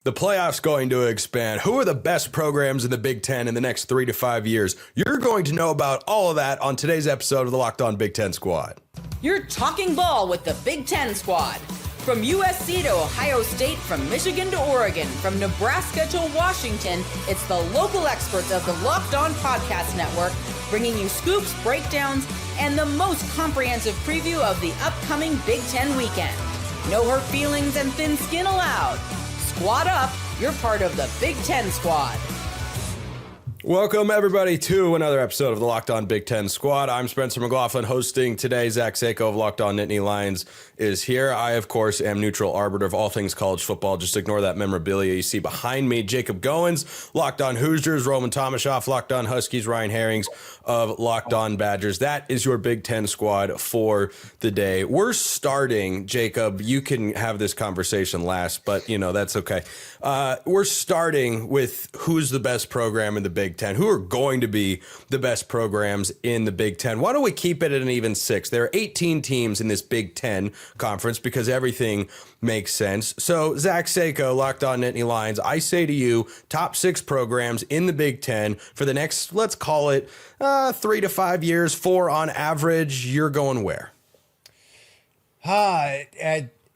The playoffs going to expand. Who are the best programs in the Big Ten in the next 3 to 5 years? You're going to know about all of that on today's episode of the Locked On Big Ten Squad. You're talking ball with the Big Ten Squad. From USC to Ohio State, from Michigan to Oregon, from Nebraska to Washington, it's the local experts of the Locked On Podcast Network bringing you scoops, breakdowns, and the most comprehensive preview of the upcoming Big Ten weekend. No hurt feelings and thin skin allowed. Squad up, you're part of the Big Ten Squad. Welcome, everybody, to another episode of the Locked On Big Ten Squad. I'm Spencer McLaughlin hosting today. Zach Sako of Locked On Nittany Lions is here. I, of course, am neutral arbiter of all things college football. Just ignore that memorabilia you see behind me. Jacob Goins, Locked On Hoosiers, Roman Tomashoff, Locked On Huskies, Ryan Herrings of Locked On Badgers. That is your Big Ten Squad for the day. We're starting, Jacob, you can have this conversation last, but, you know, that's okay. We're starting with who's the best program in the Big Ten. Who are going to be the best programs in the Big Ten? Why don't we keep it at an even 6? There are 18 teams in this Big Ten conference because everything makes sense. So, Zach Sako, Locked On Nittany Lions, I say to you, top 6 programs in the Big Ten for the next, let's call it 3 to 5 years, 4 on average. You're going where?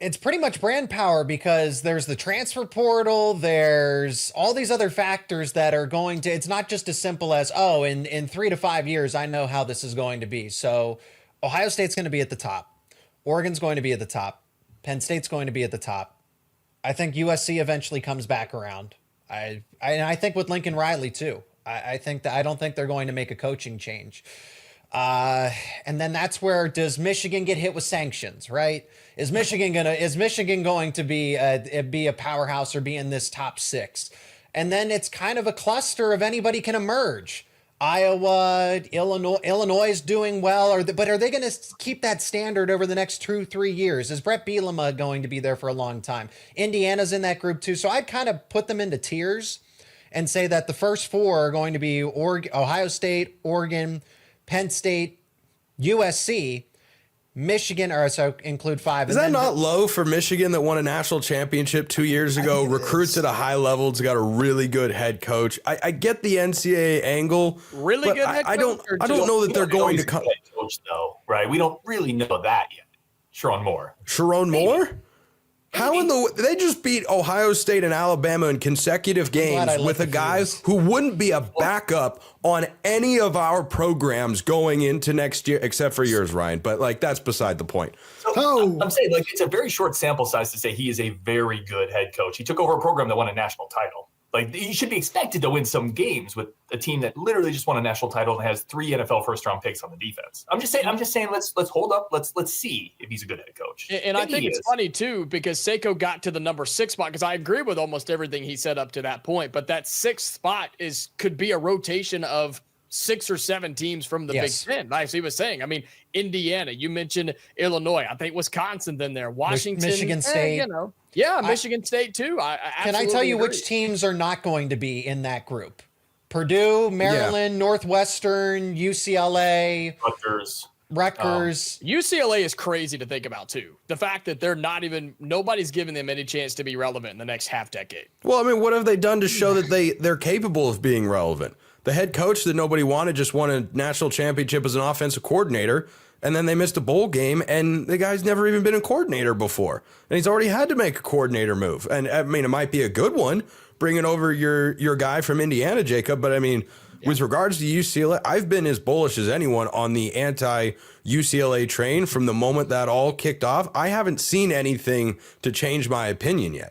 It's pretty much brand power because there's the transfer portal, there's all these other factors that are going to, it's not just as simple as, oh, in 3 to 5 years, I know how this is going to be. So Ohio State's going to be at the top. Oregon's going to be at the top. Penn State's going to be at the top. I think USC eventually comes back around. I think with Lincoln Riley too. I don't think they're going to make a coaching change. And then that's where, does Michigan get hit with sanctions, right? Is Michigan going to be a powerhouse or be in this top 6? And then it's kind of a cluster of anybody can emerge. Iowa, Illinois is doing well, but are they going to keep that standard over the next 2-3 years? Is Brett Bielema going to be there for a long time? Indiana's in that group too. So I'd kind of put them into tiers and say that the first 4 are going to be Ohio State, Oregon, Penn State, USC, Michigan, or so include 5. Is that not low for Michigan that won a national championship 2 years ago, recruits at a high level, it's got a really good head coach? I get the NCAA angle. Really good head coach? I don't know that they're going to come. Head coach, though, right? We don't really know that yet. Sharon Moore. How in the they just beat Ohio State and Alabama in consecutive games with a guy who wouldn't be a backup on any of our programs going into next year, except for yours, Ryan. But like that's beside the point. So, I'm saying like it's a very short sample size to say he is a very good head coach. He took over a program that won a national title. Like he should be expected to win some games with a team that literally just won a national title and has 3 NFL first-round picks on the defense. I'm just saying. Let's hold up. Let's see if he's a good head coach. And I think it's funny too because Sako got to the number 6 spot because I agree with almost everything he said up to that point. But that 6th spot could be a rotation of 6 or 7 teams from the Big Ten. Like he was saying, I mean, Indiana. You mentioned Illinois. I think Wisconsin. Then there, Washington, Michigan State. Yeah, Michigan State too. Can I tell you which teams are not going to be in that group? Purdue, Maryland, Northwestern, UCLA, Rutgers. UCLA is crazy to think about too. The fact that nobody's giving them any chance to be relevant in the next half decade. Well, I mean, what have they done to show that they're capable of being relevant? The head coach that nobody wanted just won a national championship as an offensive coordinator. And then they missed a bowl game, and the guy's never even been a coordinator before. And he's already had to make a coordinator move. And, I mean, it might be a good one, bringing over your guy from Indiana, Jacob. But, I mean, with regards to UCLA, I've been as bullish as anyone on the anti-UCLA train from the moment that all kicked off. I haven't seen anything to change my opinion yet.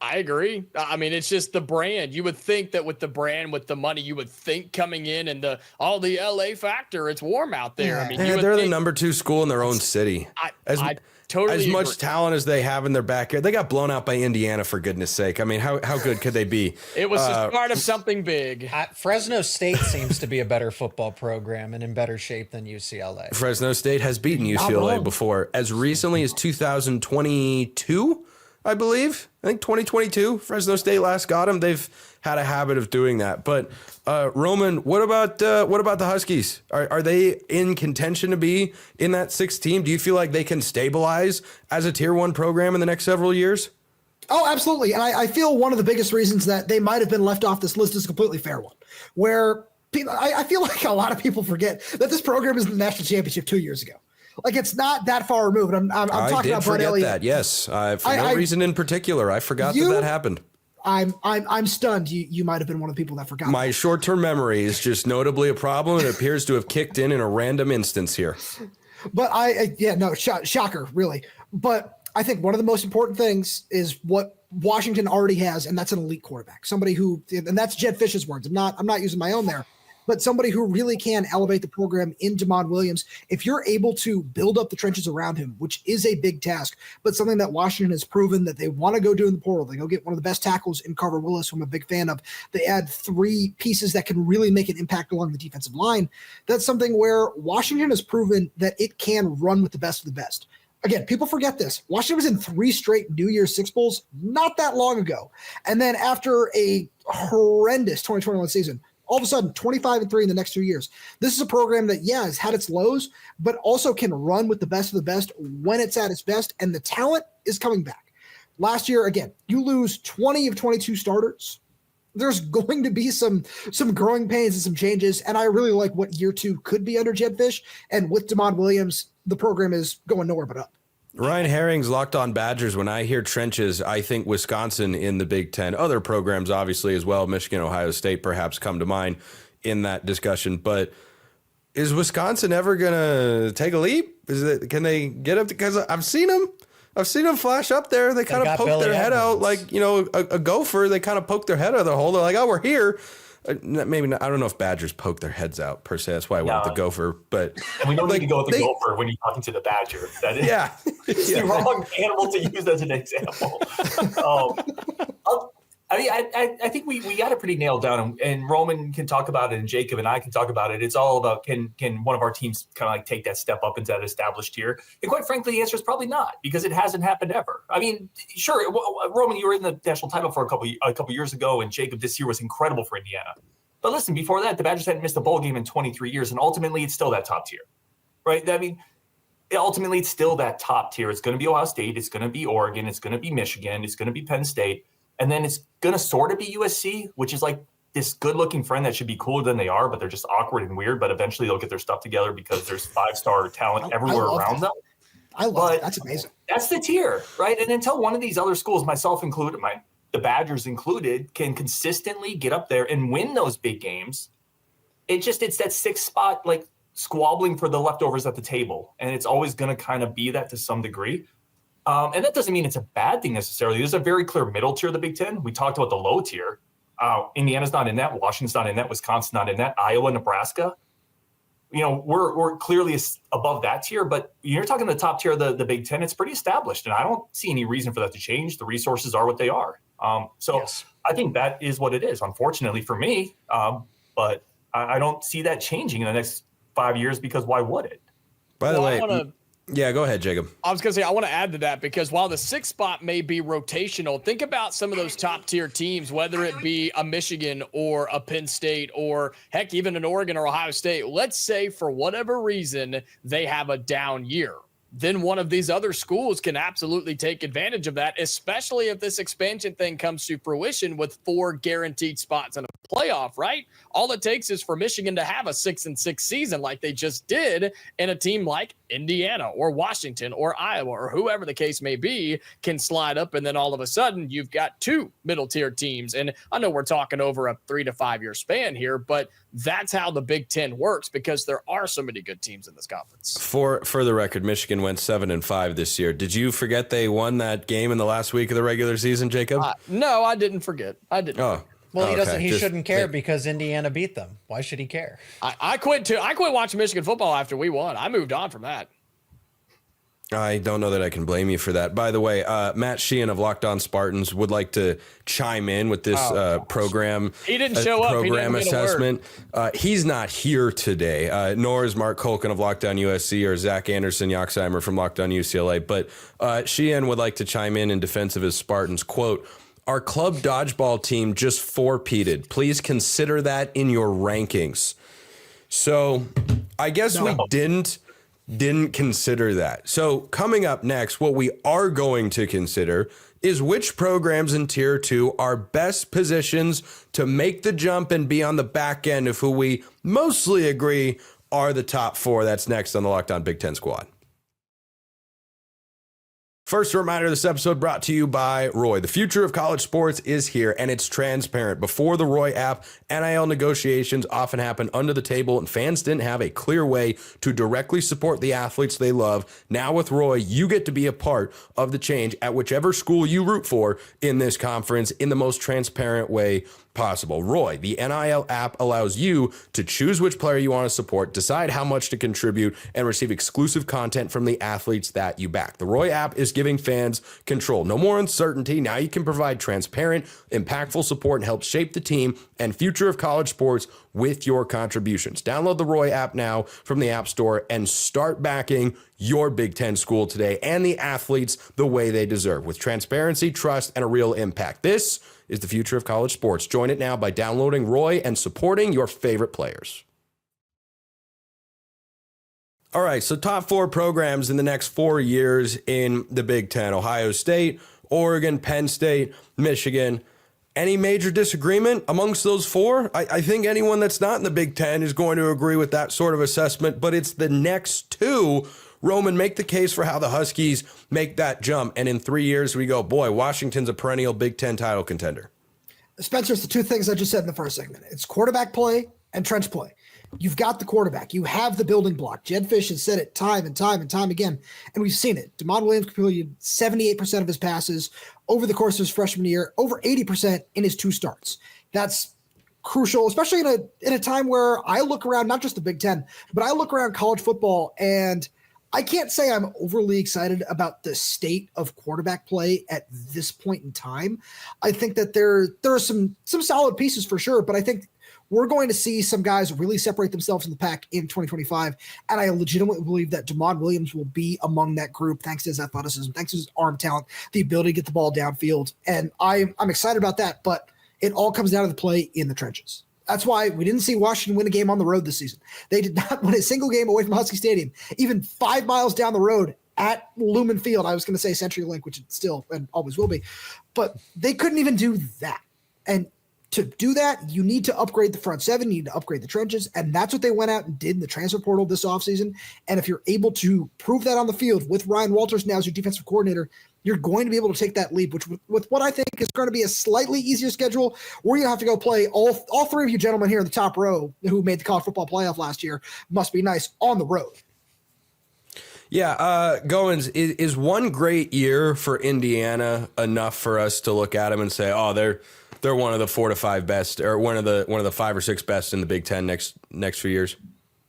I agree. I mean, it's just the brand. You would think that with the brand, with the money, you would think coming in and the LA factor, it's warm out there. I mean, they're the number 2 school in their own city. I totally as much agree. talent as they have in their backyard. They got blown out by Indiana, for goodness sake. I mean, how good could they be? It was the start of something big. Fresno State seems to be a better football program and in better shape than UCLA. Fresno State has beaten UCLA before, as recently as 2022. I believe. I think 2022, Fresno State last got him. They've had a habit of doing that. But Roman, what about the Huskies? Are they in contention to be in that 6th team? Do you feel like they can stabilize as a tier 1 program in the next several years? Oh, absolutely. And I feel one of the biggest reasons that they might have been left off this list is a completely fair one, where I feel like a lot of people forget that this program is in the national championship 2 years ago. Like, it's not that far removed. I'm talking about Bud Elliott. That. Yes, for no reason in particular, I forgot that happened. I'm stunned. You might have been one of the people that forgot. My short-term memory is just notably a problem. It appears to have kicked in a random instance here. But shocker, really. But I think one of the most important things is what Washington already has, and that's an elite quarterback. Somebody who, and that's Jed Fish's words. I'm not using my own there, but somebody who really can elevate the program in Damon Williams. If you're able to build up the trenches around him, which is a big task, but something that Washington has proven that they want to go do in the portal. They go get one of the best tackles in Carver Willis, who I'm a big fan of. They add 3 pieces that can really make an impact along the defensive line. That's something where Washington has proven that it can run with the best of the best. Again, people forget this. Washington was in 3 straight New Year's Six Bowls not that long ago. And then after a horrendous 2021 season, all of a sudden 25-3 in the next 2 years. This is a program that, has had its lows, but also can run with the best of the best when it's at its best. And the talent is coming back. Last year, again, you lose 20 of 22 starters. There's going to be some growing pains and some changes. And I really like what year 2 could be under Jed Fish. And with Damon Williams, the program is going nowhere but up. Ryan Herrings, Locked On Badgers. When I hear trenches, I think Wisconsin in the Big Ten. Other programs, obviously, as well. Michigan, Ohio State, perhaps come to mind in that discussion. But is Wisconsin ever going to take a leap? Can they get up? Because I've seen them flash up there. They kind of poke their head out like, a gopher. They kind of poke their head out of the hole. They're like, oh, we're here. Maybe not, I don't know if Badgers poke their heads out per se. That's why I went with the gopher. But and we don't need to go with the gopher when you're talking to the badger. That is, it's the wrong animal to use as an example. I think we got it pretty nailed down, and Roman can talk about it, and Jacob and I can talk about it. It's all about can one of our teams kind of like take that step up into that established tier? And quite frankly, the answer is probably not, because it hasn't happened ever. I mean, sure, Roman, you were in the national title for a couple years ago, and Jacob, this year was incredible for Indiana. But listen, before that, the Badgers hadn't missed a bowl game in 23 years, and ultimately, it's still that top tier, right? I mean, ultimately, it's still that top tier. It's going to be Ohio State, it's going to be Oregon, it's going to be Michigan, it's going to be Penn State. And then it's going to sort of be USC, which is like this good-looking friend that should be cooler than they are, but they're just awkward and weird. But eventually they'll get their stuff together because there's 5-star talent everywhere around them. I love it. That's amazing. That's the tier, right? And until one of these other schools, myself included, the Badgers included, can consistently get up there and win those big games, it's that 6th spot, like squabbling for the leftovers at the table. And it's always going to kind of be that to some degree. And that doesn't mean it's a bad thing necessarily. There's a very clear middle tier of the Big Ten. We talked about the low tier. Indiana's not in that. Washington's not in that. Wisconsin's not in that. Iowa, Nebraska. We're clearly above that tier. But you're talking the top tier of the Big Ten. It's pretty established, and I don't see any reason for that to change. The resources are what they are. Yes. I think that is what it is, unfortunately for me. But I don't see that changing in the next 5 years, because why would it? By the way. Yeah, go ahead, Jacob. I was going to say, I want to add to that, because while the 6th spot may be rotational, think about some of those top tier teams, whether it be a Michigan or a Penn State or heck, even an Oregon or Ohio State. Let's say for whatever reason, they have a down year. Then one of these other schools can absolutely take advantage of that, especially if this expansion thing comes to fruition with 4 guaranteed spots in a playoff, right? All it takes is for Michigan to have a 6-6 season like they just did, and a team like Indiana or Washington or Iowa or whoever the case may be can slide up, and then all of a sudden you've got 2 middle tier teams. And I know we're talking over a 3 to 5 year span here, but that's how the Big Ten works, because there are so many good teams in this conference. For the record, Michigan went 7-5 this year. Did you forget they won that game in the last week of the regular season, Jacob? No, I didn't forget. I didn't. Oh. Well, he doesn't. He shouldn't care because Indiana beat them. Why should he care? I quit too. I quit watching Michigan football after we won. I moved on from that. I don't know that I can blame you for that. By the way, Matt Sheehan of Locked On Spartans would like to chime in with this program. He didn't show up. Program assessment. He's not here today, nor is Mark Colkin of Locked On USC or Zach Anderson Yoxheimer from Locked On UCLA. But Sheehan would like to chime in defense of his Spartans. Quote, "Our club dodgeball team just 4-peated. Please consider that in your rankings." So I guess we didn't consider that. So coming up next, what we are going to consider is which programs in Tier 2 are best positions to make the jump and be on the back end of who we mostly agree are the top 4. That's next on the Locked On Big Ten Squad. First, a reminder, this episode brought to you by Roy. The future of college sports is here, and it's transparent. Before the Roy app, NIL negotiations often happen under the table, and fans didn't have a clear way to directly support the athletes they love. Now with Roy, you get to be a part of the change at whichever school you root for in this conference in the most transparent way possible. Roy, the NIL app, allows you to choose which player you want to support, decide how much to contribute, and receive exclusive content from the athletes that you back. The Roy app is giving fans control. No more uncertainty. Now you can provide transparent, impactful support and help shape the team and future of college sports with your contributions. Download the Roy app now from the App Store and start backing your Big Ten school today and the athletes the way they deserve, with transparency, trust, and a real impact. This is the future of college sports. Join it now by downloading Roy and supporting your favorite players. All right, so top 4 programs in the next 4 years in the Big Ten: Ohio State, Oregon, Penn State, Michigan. Any major disagreement amongst those 4? I think anyone that's not in the Big Ten is going to agree with that sort of assessment, but it's the next 2. Roman, make the case for how the Huskies make that jump. And in 3 years, we go, boy, Washington's a perennial Big Ten title contender. Spencer, it's the 2 things I just said in the first segment. It's quarterback play and trench play. You've got the quarterback. You have the building block. Jedd Fisch has said it time and time and time again, and we've seen it. DeMond Williams completed 78% of his passes over the course of his freshman year, over 80% in his 2 starts. That's crucial, especially in a time where I look around, not just the Big Ten, but I look around college football, and I can't say I'm overly excited about the state of quarterback play at this point in time. I think that there are some solid pieces for sure, but I think we're going to see some guys really separate themselves from the pack in 2025, and I legitimately believe that DeMond Williams will be among that group thanks to his athleticism, thanks to his arm talent, the ability to get the ball downfield, and I'm excited about that, but it all comes down to the play in the trenches. That's why we didn't see Washington win a game on the road this season. They did not win a single game away from Husky Stadium, even 5 miles down the road at Lumen Field. I was going to say CenturyLink, which it still and always will be, but they couldn't even do that. And to do that, you need to upgrade the front 7, you need to upgrade the trenches, and that's what they went out and did in the transfer portal this offseason. And if you're able to prove that on the field with Ryan Walters now as your defensive coordinator, you're going to be able to take that leap, which with what I think is going to be a slightly easier schedule, where you have to go play all 3 of you gentlemen here in the top row who made the college football playoff last year, must be nice, on the road. Yeah, Goins, is one great year for Indiana enough for us to look at them and say, oh, they're one of the 4 to 5 best, or one of the 5 or 6 best in the Big Ten next few years?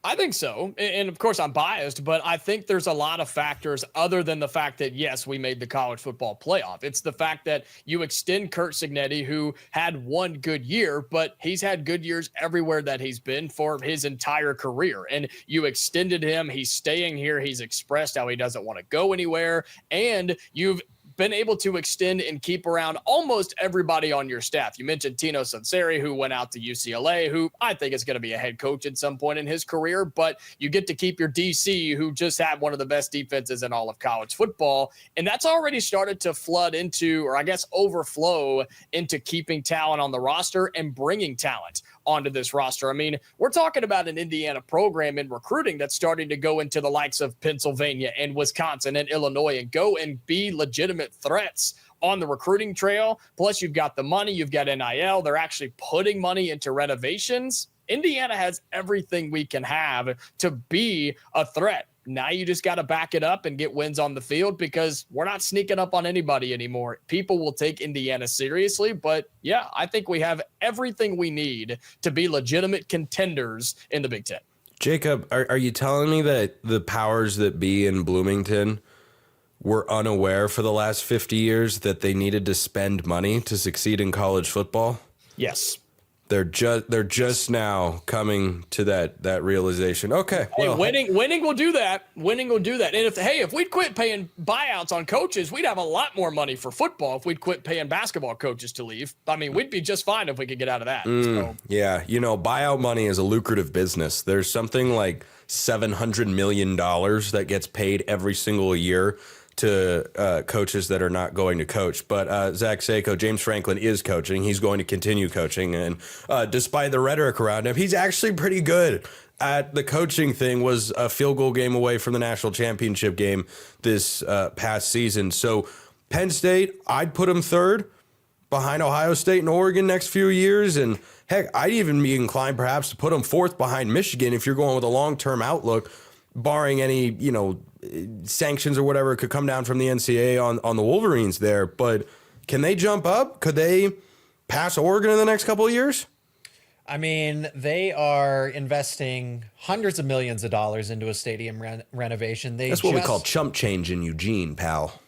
I think so. And of course I'm biased, but I think there's a lot of factors other than the fact that, yes, we made the college football playoff. It's the fact that you extend Curt Cignetti, who had one good year, but he's had good years everywhere that he's been for his entire career. And you extended him. He's staying here. He's expressed how he doesn't want to go anywhere. And you've been able to extend and keep around almost everybody on your staff. You mentioned Tino Sunseri, who went out to UCLA, who I think is going to be a head coach at some point in his career, but you get to keep your DC, who just had one of the best defenses in all of college football. And that's already started to flood into, or I guess overflow into, keeping talent on the roster and bringing talent onto this roster. I mean, we're talking about an Indiana program in recruiting that's starting to go into the likes of Pennsylvania and Wisconsin and Illinois and go and be legitimate threats on the recruiting trail. Plus, you've got the money, you've got NIL. They're actually putting money into renovations. Indiana has everything we can have to be a threat. Now you just got to back it up and get wins on the field, because we're not sneaking up on anybody anymore. People will take Indiana seriously, but yeah, I think we have everything we need to be legitimate contenders in the Big Ten. Jacob, are you telling me that the powers that be in Bloomington were unaware for the last 50 years that they needed to spend money to succeed in college football? Yes. They're just now coming to that realization. Okay, well, winning will do that. Winning will do that. And if we'd quit paying buyouts on coaches, we'd have a lot more money for football. If we'd quit paying basketball coaches to leave, I mean, we'd be just fine if we could get out of that. Yeah, buyout money is a lucrative business. There's something like $700 million that gets paid every single year to coaches that are not going to coach. But Zach Sako, James Franklin is coaching. He's going to continue coaching. And despite the rhetoric around him, he's actually pretty good at the coaching thing. Was a field goal game away from the national championship game this past season. So Penn State, I'd put him third behind Ohio State and Oregon next few years. And heck, I'd even be inclined perhaps to put him fourth behind Michigan if you're going with a long-term outlook, barring any, sanctions or whatever could come down from the NCAA on the Wolverines there. But can they jump up? Could they pass Oregon in the next couple of years? I mean, they are investing hundreds of millions of dollars into a stadium renovation. That's what we call chump change in Eugene, pal.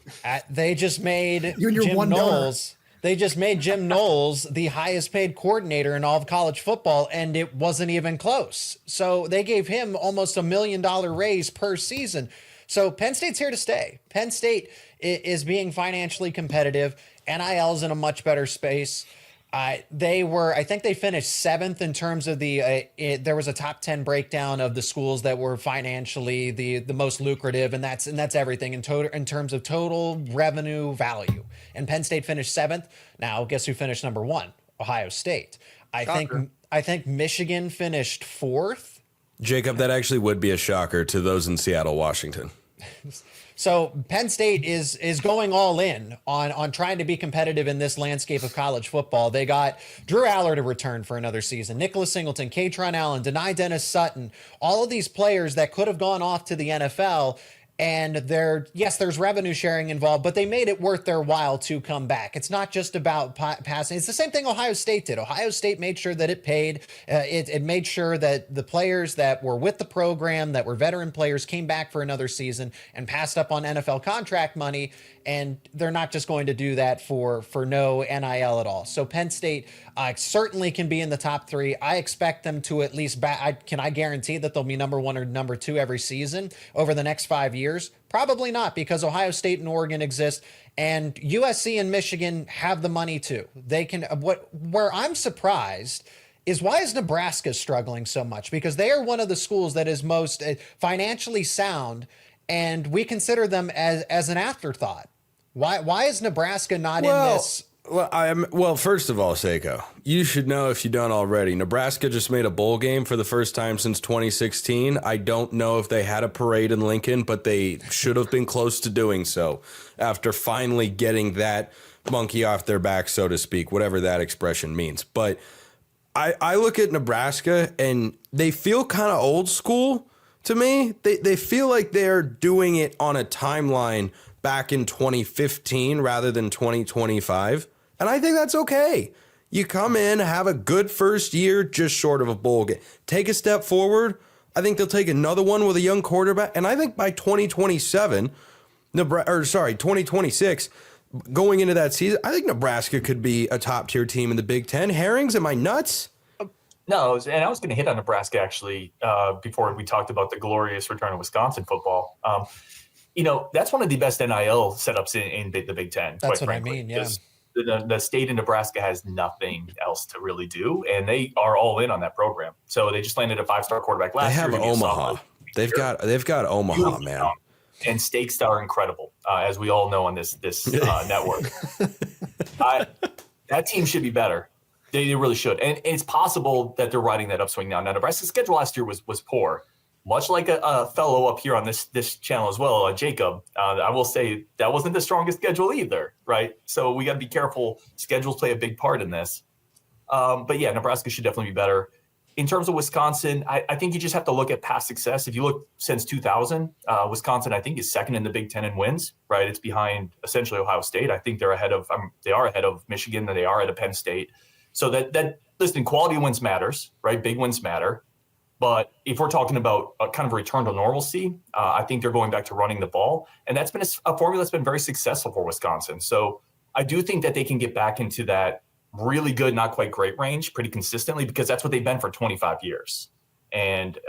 They just made Jim Knowles. They just made Jim Knowles the highest paid coordinator in all of college football, and it wasn't even close. So they gave him almost $1 million raise per season. So Penn State's here to stay. Penn State is being financially competitive. NIL's in a much better space. I think they finished 7th in terms of there was a top 10 breakdown of the schools that were financially the most lucrative. And that's everything in terms of total revenue value. And Penn State finished 7th. Now, guess who finished number 1? Ohio State. I think Michigan finished 4th. Jacob, that actually would be a shocker to those in Seattle, Washington. So Penn State is going all in on trying to be competitive in this landscape of college football. They got Drew Aller to return for another season, Nicholas Singleton, Katron Allen, Denai Dennis Sutton, all of these players that could have gone off to the NFL. And there's revenue sharing involved, but they made it worth their while to come back. It's not just about passing. It's the same thing Ohio State did. Ohio State made sure that it paid. It made sure that the players that were with the program, that were veteran players, came back for another season and passed up on NFL contract money. And they're not just going to do that for no NIL at all. So Penn State certainly can be in the top 3. I expect them to at least can I guarantee that they'll be number 1 or number 2 every season over the next 5 years? Probably not, because Ohio State and Oregon exist, and USC and Michigan have the money too. They can. Where I'm surprised is why is Nebraska struggling so much? Because they are one of the schools that is most financially sound, and we consider them as an afterthought. Why is Nebraska not in this? Well, first of all, Sako, you should know if you don't already. Nebraska just made a bowl game for the first time since 2016. I don't know if they had a parade in Lincoln, but they should have been close to doing so after finally getting that monkey off their back, so to speak, whatever that expression means. But I look at Nebraska and they feel kind of old school to me. They feel like they're doing it on a timeline back in 2015 rather than 2025. And I think that's okay. You come in, have a good first year, just short of a bowl game. Take a step forward. I think they'll take another one with a young quarterback. And I think by 2026, going into that season, I think Nebraska could be a top tier team in the Big Ten. Herrings, am I nuts? No, and I was going to hit on Nebraska actually before we talked about the glorious return of Wisconsin football. That's one of the best NIL setups in the Big Ten. That's what frankly. I mean, yeah. The state of Nebraska has nothing else to really do, and they are all in on that program. So they just landed a 5-star quarterback last year. They have Omaha. They've got Omaha, man. And stakes are incredible, as we all know on this network. That team should be better. They really should. And it's possible that they're riding that upswing now. Now, Nebraska's schedule last year was poor. Much like a fellow up here on this channel as well, Jacob, I will say that wasn't the strongest schedule either, right? So we got to be careful. Schedules play a big part in this. But yeah, Nebraska should definitely be better. In terms of Wisconsin, I think you just have to look at past success. If you look since 2000, Wisconsin, I think, is second in the Big Ten in wins, right? It's behind essentially Ohio State. I think they are ahead of Michigan, and they are ahead of Penn State. So listen, quality wins matters, right? Big wins matter. But if we're talking about a kind of return to normalcy, I think they're going back to running the ball. And that's been a formula that's been very successful for Wisconsin. So I do think that they can get back into that really good, not quite great range pretty consistently, because that's what they've been for 25 years. And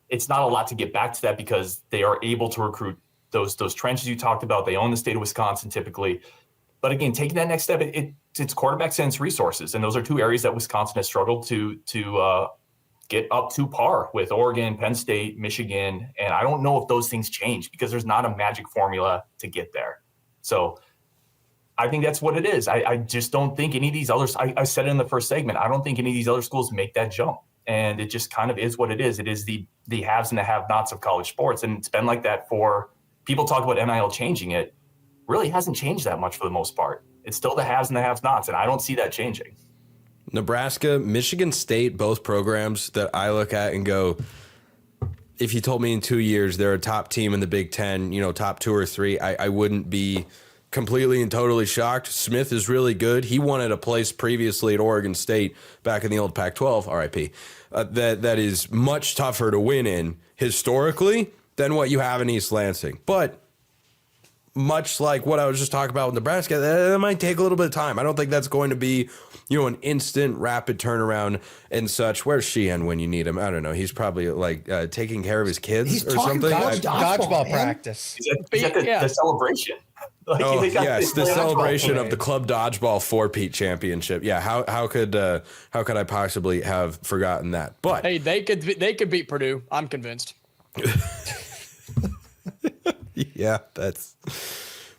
it's not a lot to get back to that because they are able to recruit those trenches you talked about. They own the state of Wisconsin typically. But again, taking that next step, it's quarterback sense resources. And those are two areas that Wisconsin has struggled to get up to par with Oregon, Penn State, Michigan. And I don't know if those things change because there's not a magic formula to get there. So I think that's what it is. I just don't think any of these others, I said it in the first segment, I don't think any of these other schools make that jump. And it just kind of is what it is. It is the haves and the have-nots of college sports. And it's been like that for people talk about NIL changing it. Really hasn't changed that much for the most part. It's still the haves and the have-nots, and I don't see that changing. Nebraska, Michigan State, both programs that I look at and go, if you told me in 2 years they're a top team in the Big Ten, top 2 or 3, I wouldn't be completely and totally shocked. Smith is really good. He wanted a place previously at Oregon State back in the old Pac-12, RIP, that is much tougher to win in historically than what you have in East Lansing. But much like what I was just talking about with Nebraska, that might take a little bit of time. I don't think that's going to be, an instant, rapid turnaround and such. Where's Sheehan when you need him? I don't know. He's probably taking care of his kids or something. Dodgeball practice. He's at the celebration. Yes, the celebration of the club dodgeball 4-peat championship. Yeah, how could I possibly have forgotten that? But hey, they could beat Purdue. I'm convinced. Yeah, that's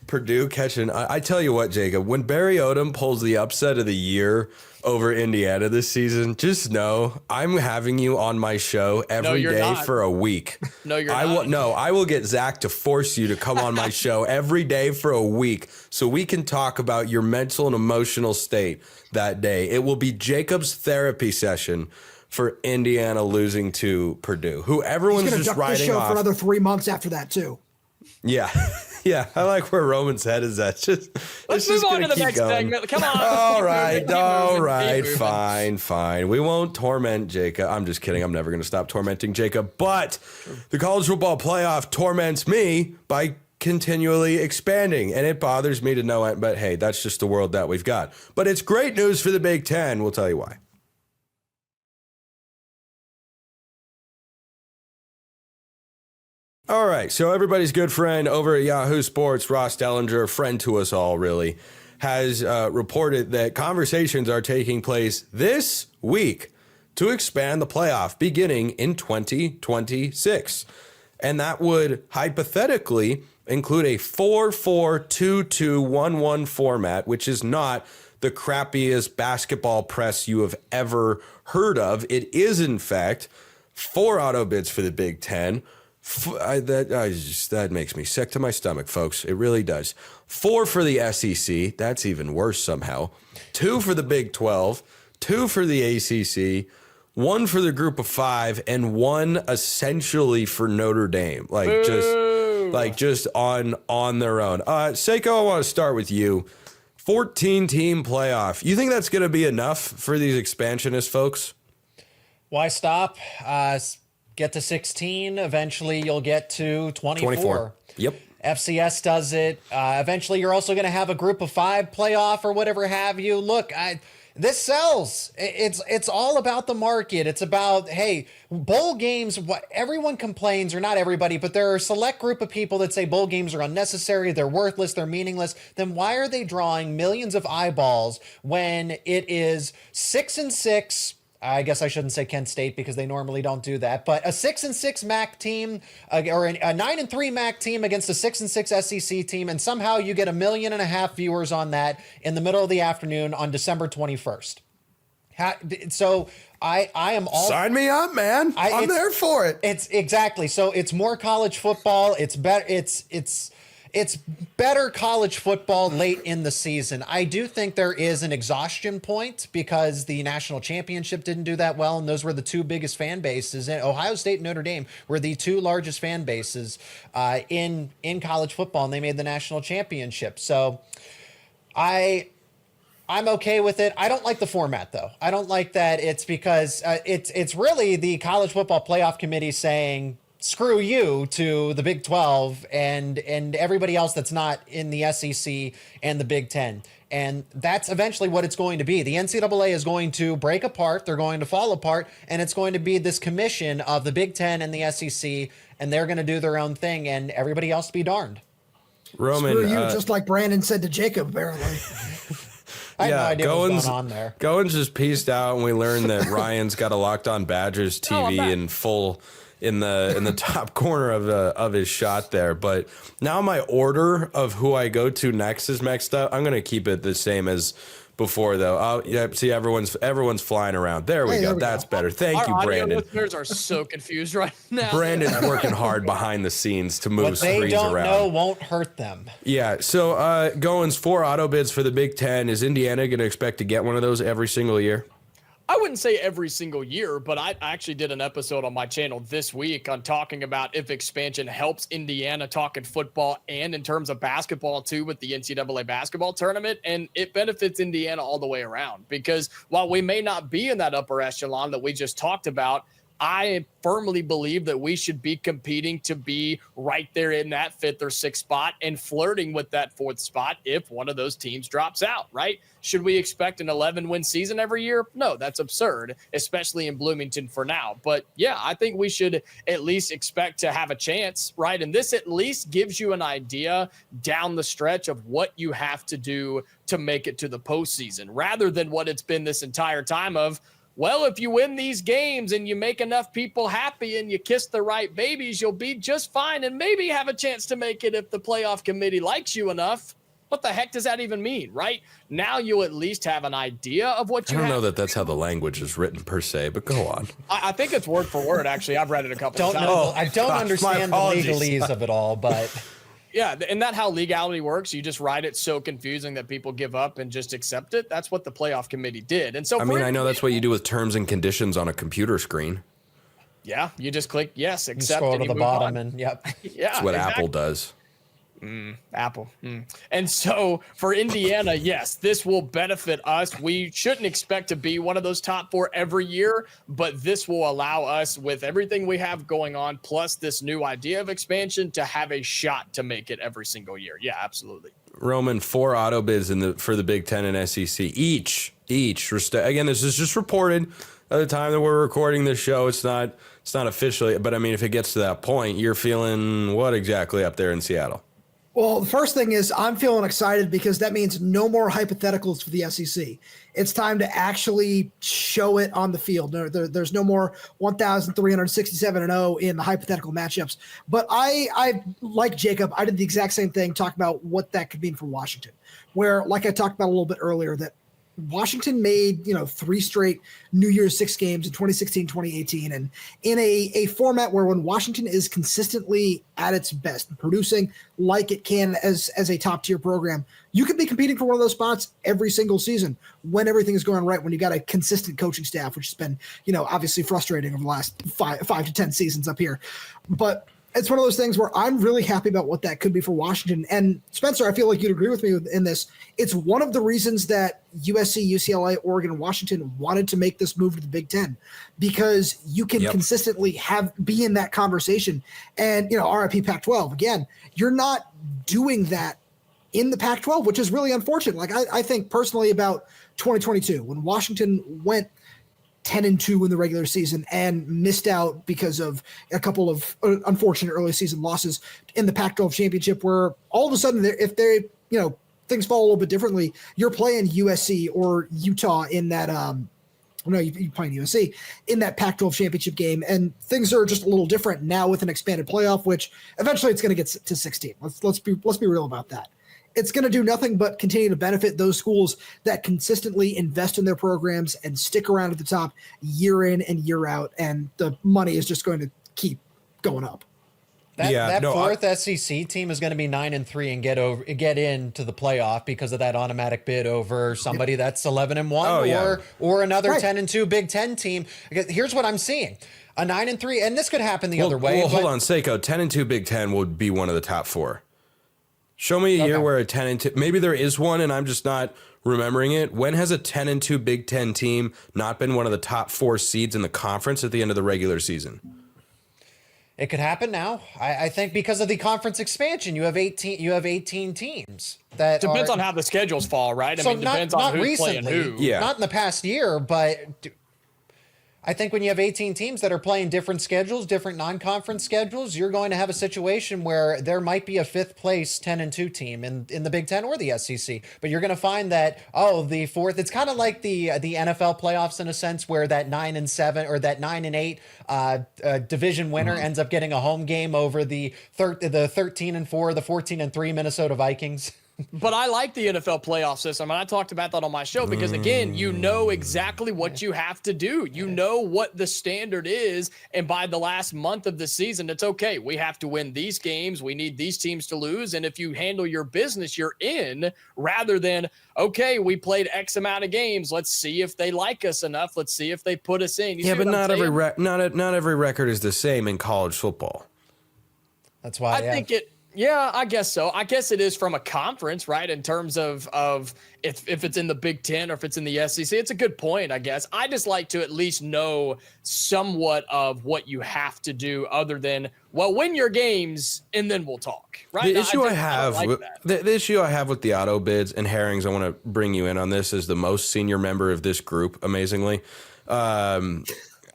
Purdue catching. I tell you what, Jacob, when Barry Odom pulls the upset of the year over Indiana this season, just know I'm having you on my show every day for a week. No, you're not. I will get Zach to force you to come on my show every day for a week so we can talk about your mental and emotional state that day. It will be Jacob's therapy session for Indiana losing to Purdue, who everyone's just writing off. He's going to duck this show for another 3 months after that, too. Yeah. Yeah, I like where Roman's head is at. Let's move on to the next segment. Come on. All right. Fine. We won't torment Jacob. I'm just kidding. I'm never going to stop tormenting Jacob. But the college football playoff torments me by continually expanding, and it bothers me to no end. But hey, that's just the world that we've got. But it's great news for the Big Ten. We'll tell you why. All right, so everybody's good friend over at Yahoo Sports, Ross Dellinger, friend to us all, really, has reported that conversations are taking place this week to expand the playoff beginning in 2026. And that would hypothetically include a 4-4-2-2-1-1 format, which is not the crappiest basketball press you have ever heard of. It is, in fact, 4 auto bids for the Big Ten. That makes me sick to my stomach, folks. It really does. 4 for the SEC. That's even worse somehow. 2 for the Big 12. 2 for the ACC. 1 for the Group of 5, and 1 essentially for Notre Dame. Just on their own. Sako, I want to start with you. 14-team playoff. You think that's going to be enough for these expansionist folks? Why stop? Get to 16. Eventually, you'll get to 24. Yep. FCS does it. Eventually, you're also going to have a Group of 5 playoff or whatever have you. Look, this sells. It's all about the market. It's about, hey, bowl games, what everyone complains, or not everybody, but there are a select group of people that say bowl games are unnecessary, they're worthless, they're meaningless. Then why are they drawing millions of eyeballs when it is 6-6? I guess I shouldn't say Kent State because they normally don't do that, but a 6-6 MAC team or a 9-3 MAC team against a 6-6 SEC team, and somehow you get 1.5 million viewers on that in the middle of the afternoon on December 21st. So I am all sign me up, man. I'm there for it. It's exactly. So it's more college football. It's better. It's better college football late in the season. I do think there is an exhaustion point because the national championship didn't do that well, and those were the 2 biggest fan bases. And Ohio State and Notre Dame were the 2 largest fan bases in college football, and they made the national championship. So I'm okay with it. I don't like the format, though. I don't like that it's because it's really the college football playoff committee saying, screw you to the Big 12 and everybody else that's not in the SEC and the Big 10. And that's eventually what it's going to be. The NCAA is going to break apart. They're going to fall apart. And it's going to be this commission of the Big 10 and the SEC. And they're going to do their own thing. And everybody else be darned. Roman, screw you, just like Brandon said to Jacob, apparently. I had no idea what was going on there. Goins just pieced out, and we learned that Ryan's got a Locked On Badgers TV in full in the top corner of his shot there. But now my order of who I go to next is mixed up. I'm gonna keep it the same as before, though. See, everyone's flying around. There we go. That's better. Thank you, Brandon. Our listeners are so confused right now. Brandon's working hard behind the scenes to move screens around. What they don't know won't hurt them. Yeah. So, Goins, 4 auto bids for the Big Ten. Is Indiana going to expect to get one of those every single year? I wouldn't say every single year, but I actually did an episode on my channel this week on talking about if expansion helps Indiana, talking football and in terms of basketball too with the NCAA basketball tournament. And it benefits Indiana all the way around, because while we may not be in that upper echelon that we just talked about, I firmly believe that we should be competing to be right there in that 5th or 6th spot and flirting with that 4th spot if one of those teams drops out, right? Should we expect an 11-win season every year? No, that's absurd, especially in Bloomington for now. But yeah, I think we should at least expect to have a chance, right? And this at least gives you an idea down the stretch of what you have to do to make it to the postseason, rather than what it's been this entire time of, well, if you win these games and you make enough people happy and you kiss the right babies, you'll be just fine and maybe have a chance to make it if the playoff committee likes you enough. What the heck does that even mean, right? Now you'll at least have an idea of what you have. I don't know that that's how the language is written per se, but go on. I think it's word for word, actually. I've read it a couple of times. I don't understand the legalese of it all, but... Yeah, and that's how legality works. You just write it so confusing that people give up and just accept it. That's what the playoff committee did. And so I know that's what you do with terms and conditions on a computer screen. Yeah, you just click yes, accept, you scroll to the bottom, and yep. Yeah, that's what Apple does. Apple. And so for Indiana, yes, this will benefit us. We shouldn't expect to be one of those top 4 every year, but this will allow us, with everything we have going on, plus this new idea of expansion, to have a shot to make it every single year. Yeah, absolutely. Roman, 4 auto bids for the Big Ten and SEC each. Again, this is just reported at the time that we're recording this show. It's not officially, but I mean, if it gets to that point, you're feeling what exactly up there in Seattle? Well, the first thing is I'm feeling excited because that means no more hypotheticals for the SEC. It's time to actually show it on the field. There's no more 1,367-0 in the hypothetical matchups. But I like Jacob, I did the exact same thing, talking about what that could mean for Washington, where, like I talked about a little bit earlier, that Washington made, 3 straight New Year's 6 games in 2016, 2018. And in a format where when Washington is consistently at its best, producing like it can as a top tier program, you could be competing for one of those spots every single season when everything is going right, when you got a consistent coaching staff, which has been, obviously frustrating over the last 5 to 10 seasons up here. But it's one of those things where I'm really happy about what that could be for Washington. And Spencer, I feel like you'd agree with me in this. It's one of the reasons that USC, UCLA, Oregon, and Washington wanted to make this move to the Big Ten, because you can consistently be in that conversation. And, RIP Pac-12, again, you're not doing that in the Pac-12, which is really unfortunate. Like I think personally about 2022, when Washington went 10-2 in the regular season and missed out because of a couple of unfortunate early season losses in the Pac-12 championship, where all of a sudden, if they, things fall a little bit differently, you're playing USC or Utah in that, you're playing USC in that Pac-12 championship game, and things are just a little different now with an expanded playoff, which eventually it's going to get to 16. Let's be real about that. It's going to do nothing but continue to benefit those schools that consistently invest in their programs and stick around at the top year in and year out, and the money is just going to keep going up. That fourth SEC team is going to be 9-3 and get into the playoff because of that automatic bid over somebody that's 11-1 or another 10-2 Big Ten team. Here's what I'm seeing: a 9-3, and this could happen the other way. Well, hold on, Sako. 10-2 Big Ten would be one of the top 4. Show me a year where a 10-2, maybe there is one and I'm just not remembering it. When has a 10-2 Big Ten team not been one of the top 4 seeds in the conference at the end of the regular season? It could happen now. I think because of the conference expansion, you have 18 teams. That depends on how the schedules fall, right? I mean, depends on who's playing who. Yeah. Not in the past year, but I think when you have 18 teams that are playing different schedules, different non-conference schedules, you're going to have a situation where there might be a 5th place 10-2 team in the Big Ten or the SEC. But you're going to find that, the 4th, it's kind of like the NFL playoffs in a sense, where that 9-7 or that 9-8 division winner ends up getting a home game over the 13-4, the 14-3 Minnesota Vikings. But I like the NFL playoff system, and I talked about that on my show because, again, you know exactly what you have to do. You know what the standard is, and by the last month of the season, it's okay. We have to win these games. We need these teams to lose, and if you handle your business, you're in, rather than, okay, we played X amount of games. Let's see if they like us enough. Let's see if they put us in. Yeah, but not every record is the same in college football. That's why I think it. Yeah, I guess so. I guess it is from a conference, right? In terms of if it's in the Big Ten or if it's in the SEC. It's a good point, I guess. I just like to at least know somewhat of what you have to do other than, well, win your games and then we'll talk, right? The issue I have with the auto bids, and Herrings, I want to bring you in on this as the most senior member of this group, amazingly.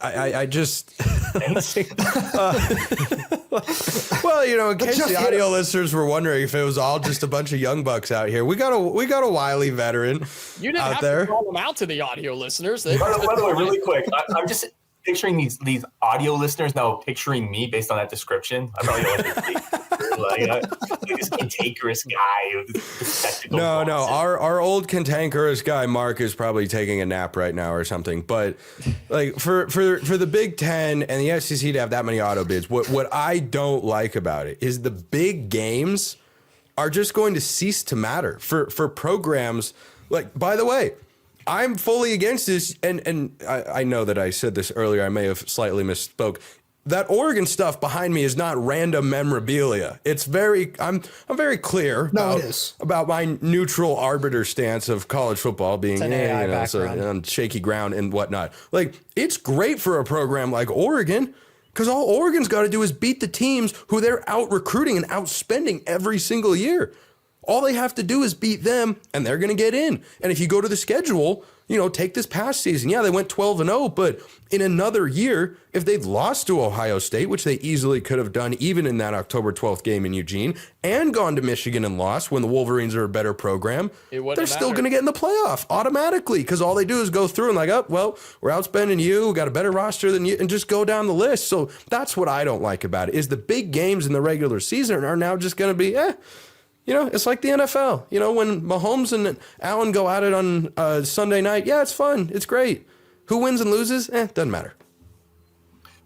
I just well, in case the audio listeners were wondering if it was all just a bunch of young bucks out here, we got a wily veteran. You didn't have to call them out to the audio listeners. By the way, really quick, I'm just picturing these audio listeners now picturing me based on that description. I probably like this cantankerous guy with spectacles. No, our old cantankerous guy Mark is probably taking a nap right now or something. But like for the Big Ten and the SEC to have that many auto bids, what I don't like about it is the big games are just going to cease to matter for programs. Like, by the way, I'm fully against this, and I know that I said this earlier. I may have slightly misspoke. That Oregon stuff behind me is not random memorabilia. It's I'm very clear about my neutral arbiter stance of college football being on shaky ground and whatnot. Like, it's great for a program like Oregon because all Oregon's got to do is beat the teams who they're out recruiting and outspending every single year. All they have to do is beat them, and they're going to get in. And if you go to the schedule, take this past season. Yeah, they went 12-0, but in another year, if they'd lost to Ohio State, which they easily could have done even in that October 12th game in Eugene, and gone to Michigan and lost when the Wolverines are a better program, they're still going to get in the playoff automatically because all they do is go through and like, oh, well, we're outspending you, we got a better roster than you, and just go down the list. So that's what I don't like about it, is the big games in the regular season are now just going to be, it's like the NFL. When Mahomes and Allen go at it on Sunday night, yeah, it's fun. It's great. Who wins and loses? Doesn't matter.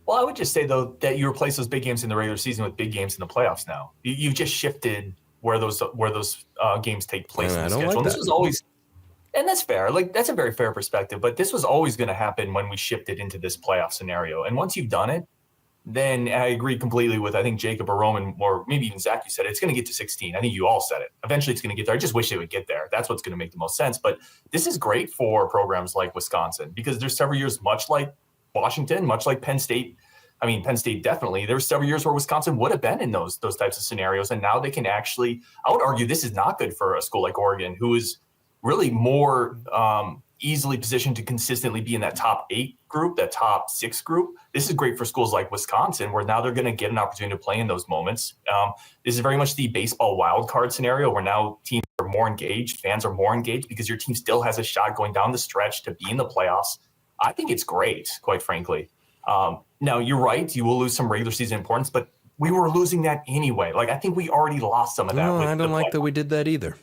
Well, I would just say, though, that you replace those big games in the regular season with big games in the playoffs now. You've just shifted where those games take place in the schedule. Like this was always, and that's fair. Like, that's a very fair perspective. But this was always going to happen when we shifted into this playoff scenario. And once you've done it, then I agree completely with, I think, Jacob or Roman, or maybe even Zach, you said it's going to get to 16. I think you all said it. Eventually, it's going to get there. I just wish it would get there. That's what's going to make the most sense. But this is great for programs like Wisconsin because there's several years, much like Washington, much like Penn State. I mean, Penn State definitely. There were several years where Wisconsin would have been in those types of scenarios, and now they can actually. I would argue this is not good for a school like Oregon, who is really more easily positioned to consistently be in that top 8 group, that top 6 group. This is great for schools like Wisconsin, where now they're going to get an opportunity to play in those moments. This is very much the baseball wild card scenario, where now teams are more engaged, fans are more engaged because your team still has a shot going down the stretch to be in the playoffs. I think it's great, quite frankly. Now, you're right. You will lose some regular season importance, but we were losing that anyway. Like, I think we already lost some of that. No, I don't like that we did that either.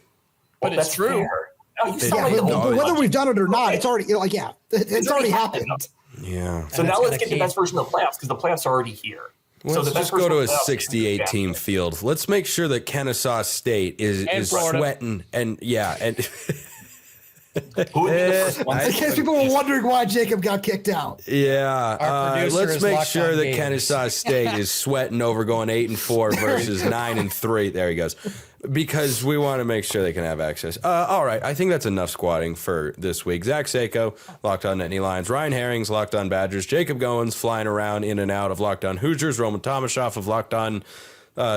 But it's true. Fair. Whether we've done it or not, it's already it's already happened. Yeah. So now let's get the best version of the playoffs because the playoffs are already here. Let's just go to a 68 team field. Let's make sure that Kennesaw State is sweating and in case people were wondering why Jacob got kicked out. Yeah, let's make sure that Kennesaw State is sweating over going 8-4 versus 9-3. There he goes. Because we want to make sure they can have access. All right, I think that's enough squatting for this week. Zach Sako, Locked On Nittany Lions. Ryan Herrings, Locked On Badgers. Jacob Goins, flying around in and out of Locked On Hoosiers. Roman Tomashoff of Locked On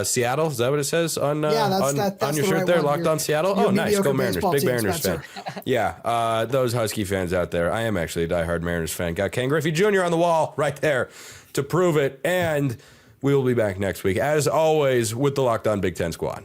Seattle. Is that what it says on on your shirt there? Locked on Seattle. Oh, nice. Go Mariners. Big Mariners fan. Yeah. Those Husky fans out there. I am actually a diehard Mariners fan. Got Ken Griffey Jr. on the wall right there to prove it. And we will be back next week, as always, with the Locked On Big Ten Squad.